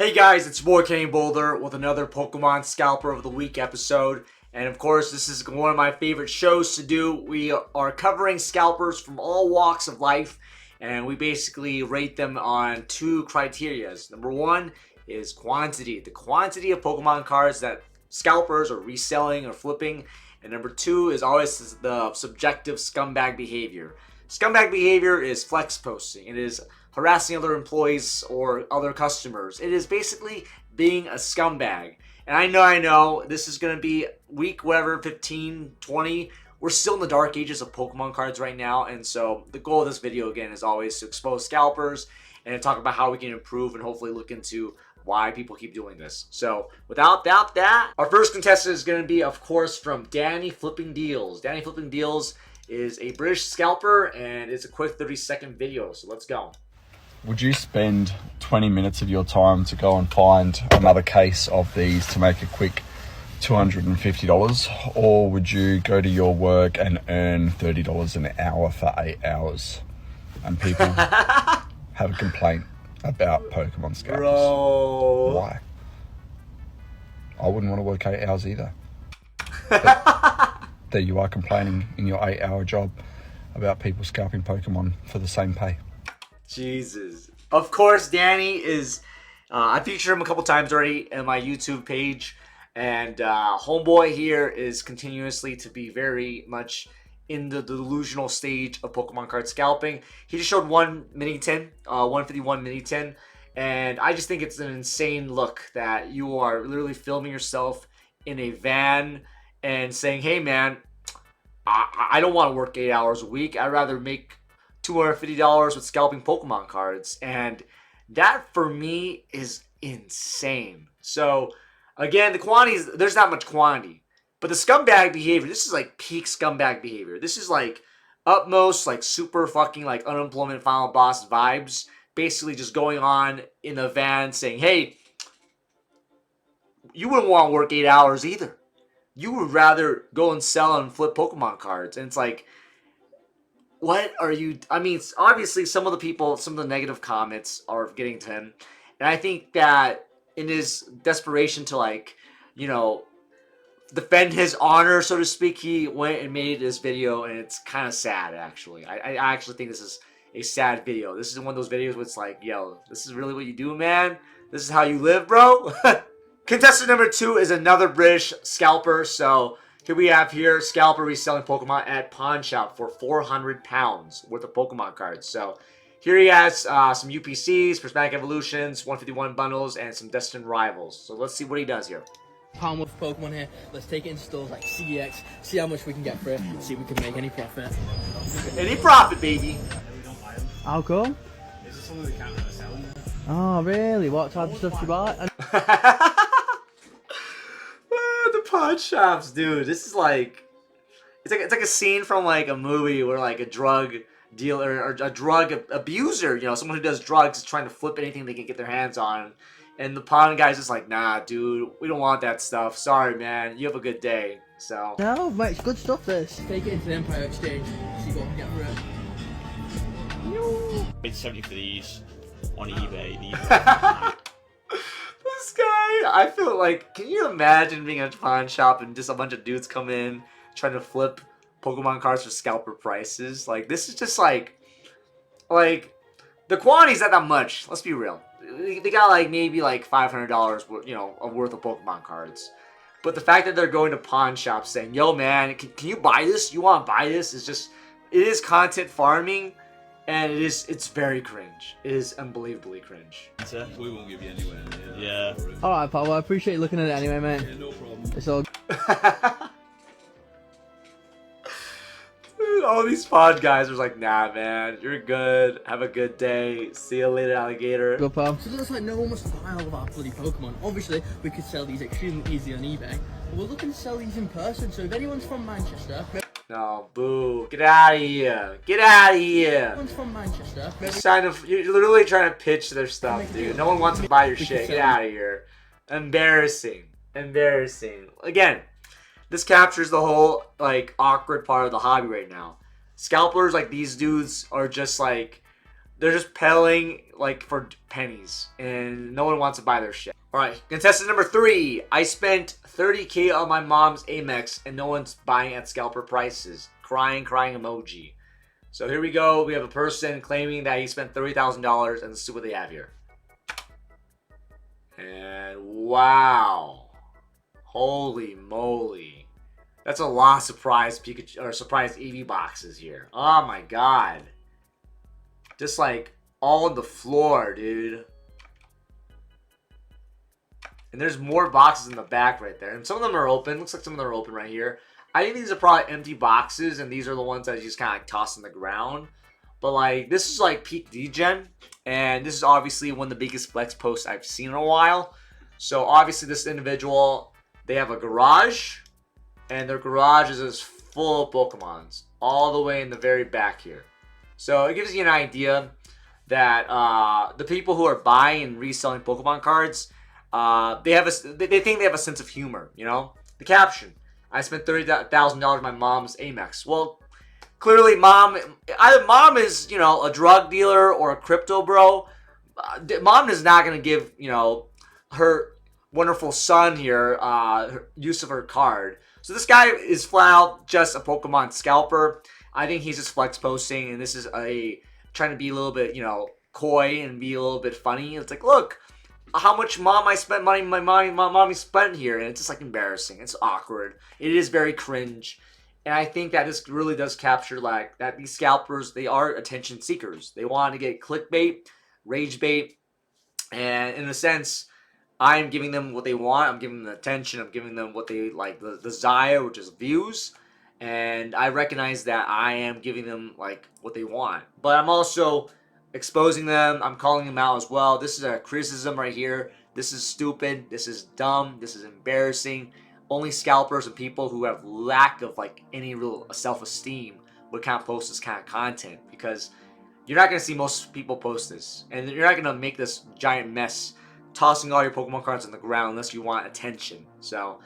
Hey guys, it's your boy Kenny Boulder with another Pokemon Scalper of the Week episode. And of course, this is one of my favorite shows to do. We are covering scalpers from all walks of life, and we basically rate them on two criterias. Number one is quantity, the quantity of Pokemon cards that scalpers are reselling or flipping. And number two is always the subjective scumbag behavior. Scumbag behavior is flex posting. It is harassing other employees or other customers. It is basically being a scumbag. And I know, this is going to be week whatever, 15, 20. We're still in the dark ages of Pokemon cards right now. And so the goal of this video, again, is always to expose scalpers and to talk about how we can improve and hopefully look into why people keep doing this. So without that, our first contestant is going to be, of course, from Danny Flipping Deals. Danny Flipping Deals is a British scalper, and it's a quick 30-second video. So let's go. Would you spend 20 minutes of your time to go and find another case of these to make a quick $250? Or would you go to your work and earn $30 an hour for 8 hours? And people have a complaint about Pokemon Scalpers. Bro. Why? I wouldn't want to work 8 hours either. But there you are complaining in your 8-hour job about people scalping Pokemon for the same pay. Jesus. Of course, Danny is, I featured him a couple times already in my YouTube page, and homeboy here is continuously to be very much in the delusional stage of Pokemon card scalping. He just showed one mini tin, 151 mini tin, and I just think it's an insane look that you are literally filming yourself in a van and saying, hey man, I don't want to work 8 hours a week. I'd rather make $250 with scalping Pokemon cards. And that for me is insane. So again, the quantities, there's not much quantity, but the scumbag behavior, this is like peak scumbag behavior. This is like utmost, like super fucking like unemployment final boss vibes. Basically just going on in a van saying, hey, you wouldn't want to work 8 hours either. You would rather go and sell and flip Pokemon cards. And it's like, what are you... I mean, obviously some of the people, some of the negative comments are getting to him. And I think that in his desperation to, like, you know, defend his honor, so to speak, he went and made this video, and it's kind of sad, actually. I actually think this is a sad video. This is one of those videos where it's like, yo, this is really what you do, man? This is how you live, bro? Contestant number 2 is another British scalper, so... Here we have scalper reselling Pokemon at pawn shop for £400 worth of Pokemon cards. So here he has some UPCs, Prismatic Evolutions, 151 bundles, and some Destined Rivals. So let's see what he does here. Pound worth of Pokemon here. Let's take it in stores like CEX, see how much we can get for it, and see if we can make any profit. Any profit, baby. How come? This is some of the count that are selling. Oh, really? What type of stuff do you buy? The pawn shops, dude. This is like it's like a scene from like a movie where like a drug dealer or a drug abuser, you know, someone who does drugs is trying to flip anything they can get their hands on, and the pawn guy's just like, nah, dude, we don't want that stuff. Sorry, man. You have a good day. So No, mate, it's good stuff, this. Take it into the Empire Exchange, see what we can get for it. Paid 70 for these on eBay. this guy, I feel like, can you imagine being at a pawn shop and just a bunch of dudes come in trying to flip Pokemon cards for scalper prices? Like, this is just like the quantity's not that much. Let's be real. They got like maybe like $500, you know, worth of Pokemon cards. But the fact that they're going to pawn shops saying, yo man, can you buy this? You want to buy this? Is just, it is content farming. And it's very cringe. It is unbelievably cringe. We won't give you anywhere near. Yeah. Alright, pal, well, I appreciate you looking at it anyway, mate. Yeah, no problem. It's all Dude, all these pod guys are like, nah, man, you're good. Have a good day. See you later, alligator. good, pal. So it looks like no one wants to buy all of our bloody Pokemon. Obviously, we could sell these extremely easy on eBay. But we're looking to sell these in person, so if anyone's from Manchester... No, boo. Get out of here. Get out of here. Everyone's from Manchester. You're literally trying to pitch their stuff, dude. No one wants to buy your shit. Get out of here. Embarrassing. Embarrassing. Again, this captures the whole, like, awkward part of the hobby right now. Scalpers like these dudes are just, like, they're just peddling like for pennies, and no one wants to buy their shit. All right, contestant number 3. I spent 30K on my mom's Amex, and no one's buying at scalper prices. Crying emoji. So here we go. We have a person claiming that he spent $30,000, and let's see what they have here. And wow, holy moly, that's a lot of surprise Pikachu or surprise Eevee boxes here. Oh my god, just like all on the floor, dude. And there's more boxes in the back right there, and some of them are open. Looks like some of them are open right here. I think these are probably empty boxes, and these are the ones that I just kind of like toss on the ground. But like, this is like peak degen, and this is obviously one of the biggest flex posts I've seen in a while. So obviously this individual, they have a garage, and their garage is just full of Pokemons, all the way in the very back here. So it gives you an idea that the people who are buying and reselling Pokemon cards, they think they have a sense of humor, you know? The caption, I spent $30,000 on my mom's Amex. Well, clearly either mom is, you know, a drug dealer or a crypto bro. Mom is not going to give, you know, her wonderful son here use of her card. So this guy is flat out just a Pokemon Scalper. I think he's just flex posting, and this is trying to be a little bit, you know, coy and be a little bit funny. It's like, look, how much mommy spent here, and it's just like embarrassing. It's awkward. It is very cringe, and I think that this really does capture like that these scalpers, they are attention seekers. They want to get clickbait, rage bait, and in a sense, I'm giving them what they want. I'm giving them attention. I'm giving them what they like, the desire, which is views. And I recognize that I am giving them like what they want, but I'm also exposing them. I'm calling them out as well. This is a criticism right here. This is stupid. This is dumb. This is embarrassing. Only scalpers and people who have lack of like any real self-esteem would kind of post this kind of content, because you're not going to see most people post this, and you're not going to make this giant mess tossing all your Pokemon cards on the ground unless you want attention. So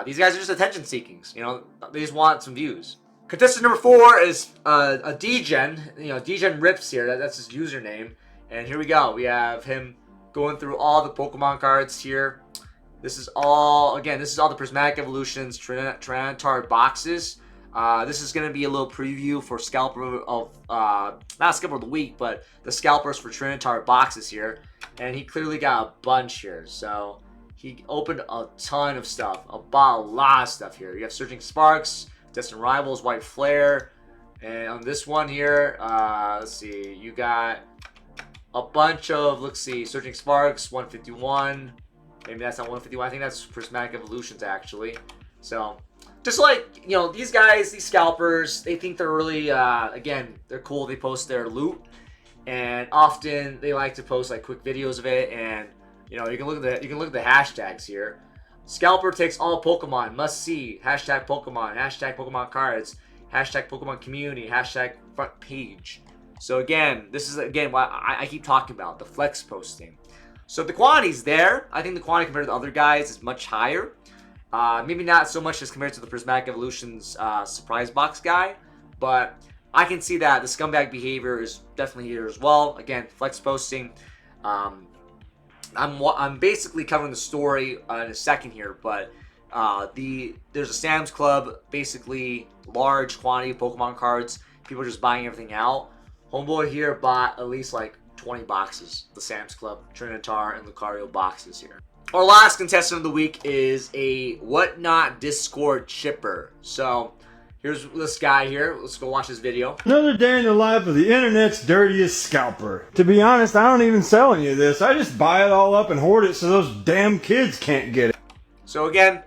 these guys are just attention seekings. You know, they just want some views. Contestant number 4 is a Degen. You know, Degen Rips here. That's his username. And here we go. We have him going through all the Pokemon cards here. This is all, again, this is all the Prismatic Evolutions, Tyranitar boxes. This is going to be a little preview for Scalper of, not Scalper of the Week, but the Scalpers for Tyranitar boxes here. And he clearly got a bunch here. So he opened a ton of stuff, a lot of stuff here. You have Surging Sparks, Distant Rivals, White Flare, and on this one here, let's see, you got a bunch of, let's see, Surging Sparks, 151, maybe that's not 151, I think that's Prismatic Evolutions actually. So, just like, you know, these guys, these scalpers, they think they're really, again, they're cool, they post their loot, and often they like to post like quick videos of it, and you know, you can look at the hashtags here. Scalper takes all Pokemon, must see, hashtag Pokemon cards, hashtag Pokemon community, hashtag front page. So again, this is again what I keep talking about, the flex posting. So the quantity's there. I think the quantity compared to the other guys is much higher. Maybe not so much as compared to the Prismatic Evolutions surprise box guy, but I can see that the scumbag behavior is definitely here as well. Again, flex posting. I'm basically covering the story in a second here, but there's a Sam's Club, basically large quantity of Pokemon cards. People are just buying everything out. Homeboy here bought at least like 20 boxes. The Sam's Club, Tyranitar, and Lucario boxes here. Our last contestant of the week is a Whatnot Discord shipper. So here's this guy here. Let's go watch this video. Another day in the life of the internet's dirtiest scalper. To be honest, I don't even sell any of this. I just buy it all up and hoard it so those damn kids can't get it. So again,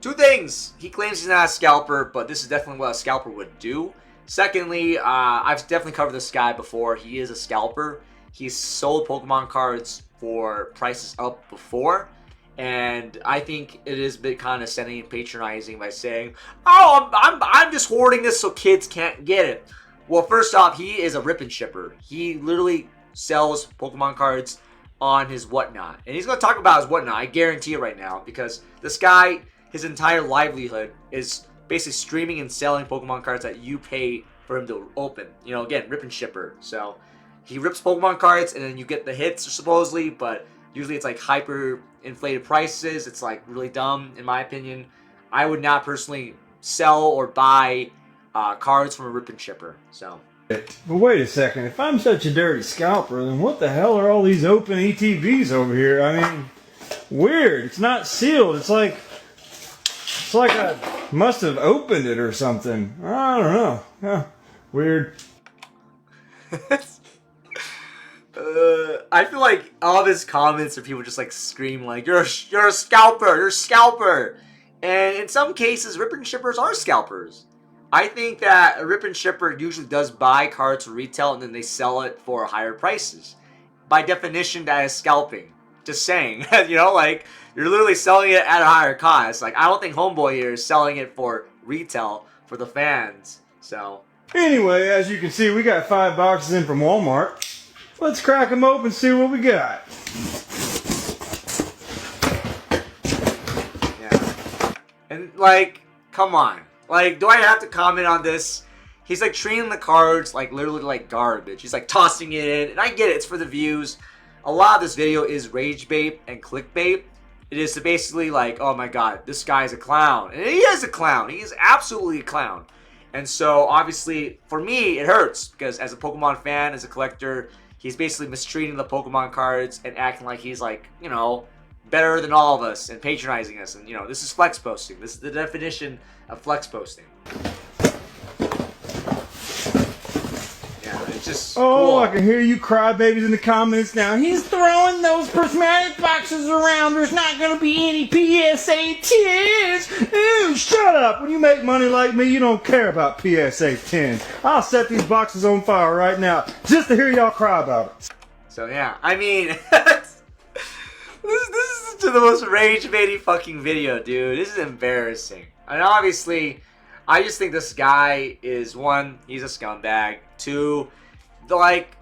two things. He claims he's not a scalper, but this is definitely what a scalper would do. Secondly, I've definitely covered this guy before. He is a scalper. He's sold Pokemon cards for prices up before. And I think it is a bit condescending and patronizing by saying, "Oh, I'm just hoarding this so kids can't get it." Well, first off, he is a rip and shipper. He literally sells Pokemon cards on his Whatnot, and he's going to talk about his Whatnot. I guarantee it right now, because this guy, his entire livelihood is basically streaming and selling Pokemon cards that you pay for him to open. You know, again, rip and shipper. So he rips Pokemon cards and then you get the hits supposedly, but usually it's like hyper inflated prices. It's like really dumb in my opinion. I would not personally sell or buy cards from a rip and shipper. So. But wait a second, if I'm such a dirty scalper, then what the hell are all these open ETBs over here? I mean, weird. It's not sealed. It's like I must have opened it or something. I don't know. Huh. Weird. I feel like all of his comments are people just like scream like, you're a scalper, you're a scalper. And in some cases, rip and shippers are scalpers. I think that a rip and shipper usually does buy cards for retail and then they sell it for higher prices. By definition, that is scalping. Just saying. You know, like, you're literally selling it at a higher cost. Like, I don't think Homeboy here is selling it for retail for the fans. So. Anyway, as you can see, we got 5 boxes in from Walmart. Let's crack them open and see what we got. Yeah. And, like, come on. Like, do I have to comment on this? He's, like, treating the cards, like, literally like garbage. He's, like, tossing it in. And I get it. It's for the views. A lot of this video is rage bait and clickbait. It is to basically, like, oh, my God, this guy's a clown. And he is a clown. He is absolutely a clown. And so, obviously, for me, it hurts. Because as a Pokemon fan, as a collector, he's basically mistreating the Pokemon cards and acting like he's, like, you know, better than all of us and patronizing us. And, you know, this is flex posting. This is the definition of flex posting. Yeah, it's just Oh, cool. I can hear you crybabies in the comments now. He's throwing those prismatic boxes around. There's not going to be any PSA 10s. Ooh, shut up. When you make money like me, you don't care about PSA 10s. I'll set these boxes on fire right now just to hear y'all cry about it. So, yeah, I mean, this is the most rage-baiting fucking video, dude. This is embarrassing. And obviously, I just think this guy is, one, he's a scumbag. Two, like,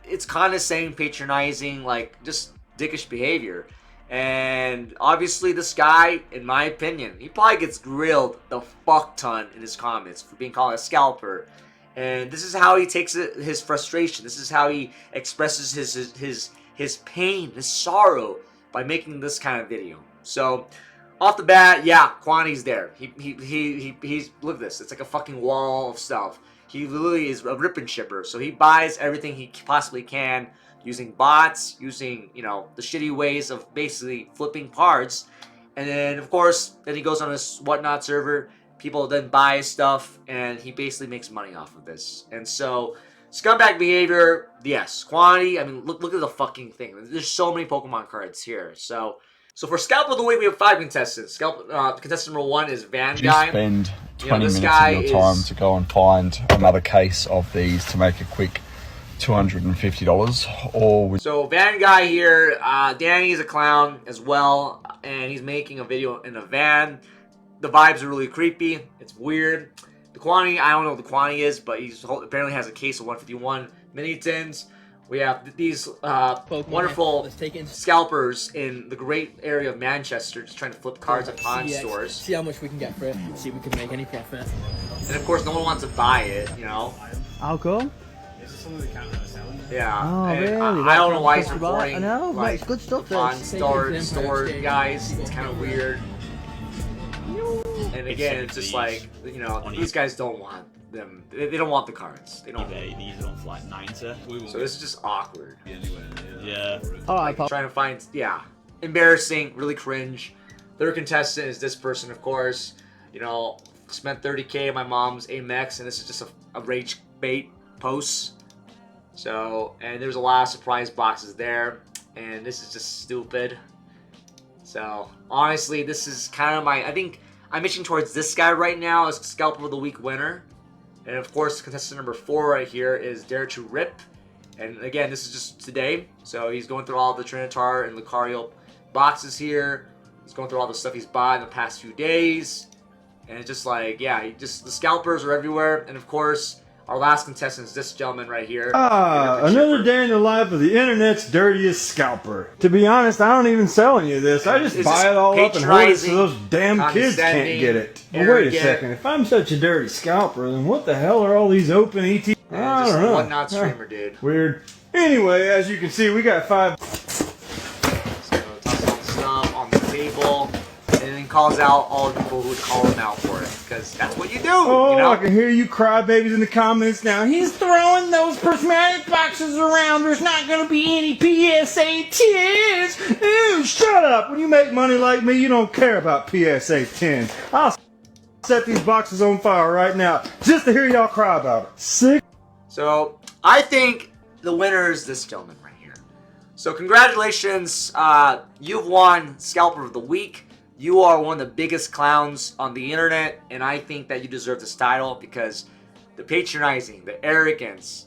it's condescending, patronizing, like, just dickish behavior. And obviously, this guy, in my opinion, he probably gets grilled the fuck ton in his comments for being called a scalper. And this is how he takes his frustration. This is how he expresses his pain, his sorrow by making this kind of video. So, off the bat, yeah, quantity's there. He's look at this. It's like a fucking wall of stuff. He literally is a rip and shipper. So he buys everything he possibly can using bots, using, you know, the shitty ways of basically flipping cards. And then, of course, then he goes on his whatnot server. People then buy his stuff, and he basically makes money off of this. And so, scumbag behavior, yes. Quantity, I mean, look at the fucking thing. There's so many Pokemon cards here. So for Scalper of the Week, we have 5 contestants. Contestant number 1 is Van Did you Guy. spend 20 this minutes guy of your time is- to go and find another case of these to make a quick $250? Or would So Van Guy here, Danny is a clown as well, and he's making a video in a van. The vibes are really creepy. It's weird. The quantity, I don't know what the quantity is, but he apparently has a case of 151 mini tins. We have these wonderful Let's take it. scalpers in the great area of Manchester just trying to flip cards at pawn stores. See how much we can get for it. See if we can make any profit. And of course, no one wants to buy it, you know? How come? Is this something they can't really sell? Yeah. Oh, and really? I don't know why he's That's what reporting I know, like it's good stuff. pawn This. store guys. It's kind of weird. And again, it's just like, you know, these guys don't want them. They don't want the cards. They don't. eBay, these are on for like 90. We won't So this is just awkward. be anywhere near that. Alright, Like, Pop. trying to find, yeah, embarrassing, really cringe. Third contestant is this person, of course. You know, spent 30K on my mom's Amex, and this is just a rage bait post. So, and there's a lot of surprise boxes there, and this is just stupid. So, honestly, this is kind of I think I'm itching towards this guy right now as Scalper of the Week winner. And of course, contestant number 4 right here is Dare to Rip. And again, this is just today. So he's going through all the Trinitar and Lucario boxes here. He's going through all the stuff he's bought in the past few days. And it's just like, yeah, the scalpers are everywhere. And of course, our last contestant is this gentleman right here. Another day in the life of the internet's dirtiest scalper. To be honest, I don't even sell any of this. I just It's buy just it all up and hold it so patronizing, those damn kids can't condescending, get it. But wait a arrogant. second, if I'm such a dirty scalper, then what the hell are all these open ET? And I just don't know. whatnot streamer, dude. Weird. Anyway, as you can see, we got 5. So tosses all the stuff on the table, and then calls out all the people who would call him out for it, because that's what you do. Oh, you know? I can hear you crybabies in the comments now. He's throwing those prismatic boxes around. There's not going to be any PSA 10s. Ooh, shut up. When you make money like me, you don't care about PSA 10s. I'll set these boxes on fire right now just to hear y'all cry about it. Sick. So I think the winner is this gentleman right here. So congratulations, you've won Scalper of the Week. You are one of the biggest clowns on the internet, and I think that you deserve this title because the patronizing, the arrogance,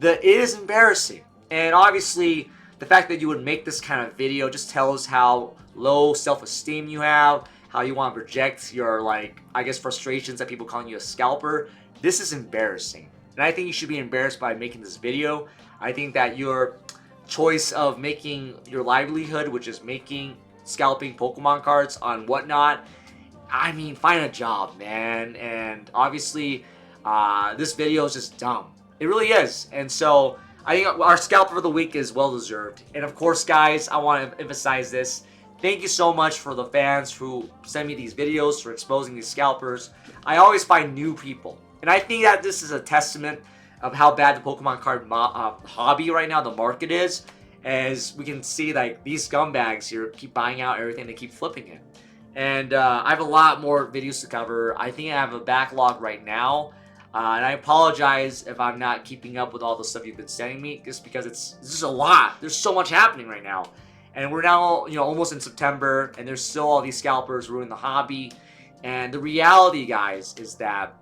it is embarrassing. And obviously, the fact that you would make this kind of video just tells how low self-esteem you have, how you want to project your, like, I guess, frustrations at people calling you a scalper. This is embarrassing. And I think you should be embarrassed by making this video. I think that your choice of making your livelihood, which is scalping Pokemon cards on whatnot, I mean, find a job, man. And obviously, this video is just dumb. It really is. And so, I think our Scalper of the Week is well-deserved. And of course, guys, I want to emphasize this. Thank you so much for the fans who send me these videos, for exposing these scalpers. I always find new people. And I think that this is a testament of how bad the Pokemon card hobby right now, the market is. As we can see, like, these scumbags here keep buying out everything, they keep flipping it. And I have a lot more videos to cover. I think I have a backlog right now. And I apologize if I'm not keeping up with all the stuff you've been sending me, just because it's just a lot. There's so much happening right now. And we're now, almost in September, and there's still all these scalpers ruining the hobby. And the reality, guys, is that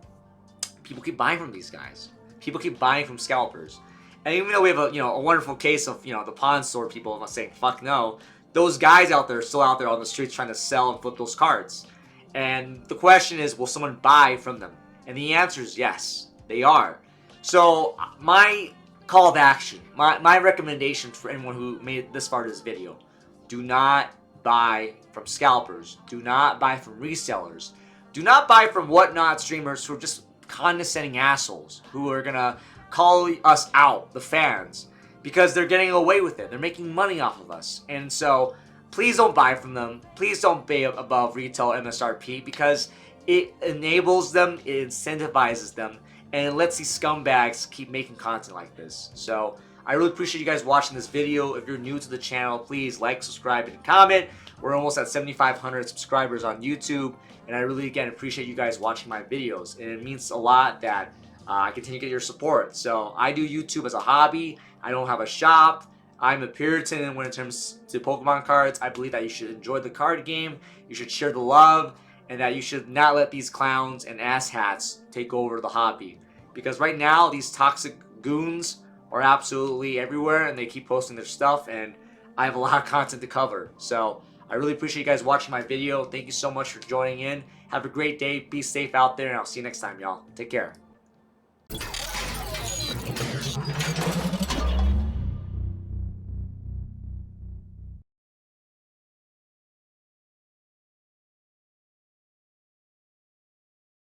people keep buying from these guys. People keep buying from scalpers. And even though we have a wonderful case of, the pawn store people saying, fuck no, those guys out there are still out there on the streets trying to sell and flip those cards. And the question is, will someone buy from them? And the answer is yes, they are. So my call of action, my recommendation for anyone who made it this far to this video, do not buy from scalpers. Do not buy from resellers. Do not buy from whatnot streamers who are just condescending assholes who are going to call us out, the fans, because they're getting away with it. They're making money off of us. And so, please don't buy from them. Please don't pay above retail MSRP, because it enables them, it incentivizes them, and it lets these scumbags keep making content like this. So, I really appreciate you guys watching this video. If you're new to the channel, please like, subscribe, and comment. We're almost at 7,500 subscribers on YouTube, and I really, again, appreciate you guys watching my videos. And it means a lot that I continue to get your support. So I do YouTube as a hobby. I don't have a shop. I'm a Puritan when it comes to Pokemon cards. I believe that you should enjoy the card game. You should share the love. And that you should not let these clowns and asshats take over the hobby. Because right now, these toxic goons are absolutely everywhere. And they keep posting their stuff. And I have a lot of content to cover. So I really appreciate you guys watching my video. Thank you so much for joining in. Have a great day. Be safe out there. And I'll see you next time, y'all. Take care.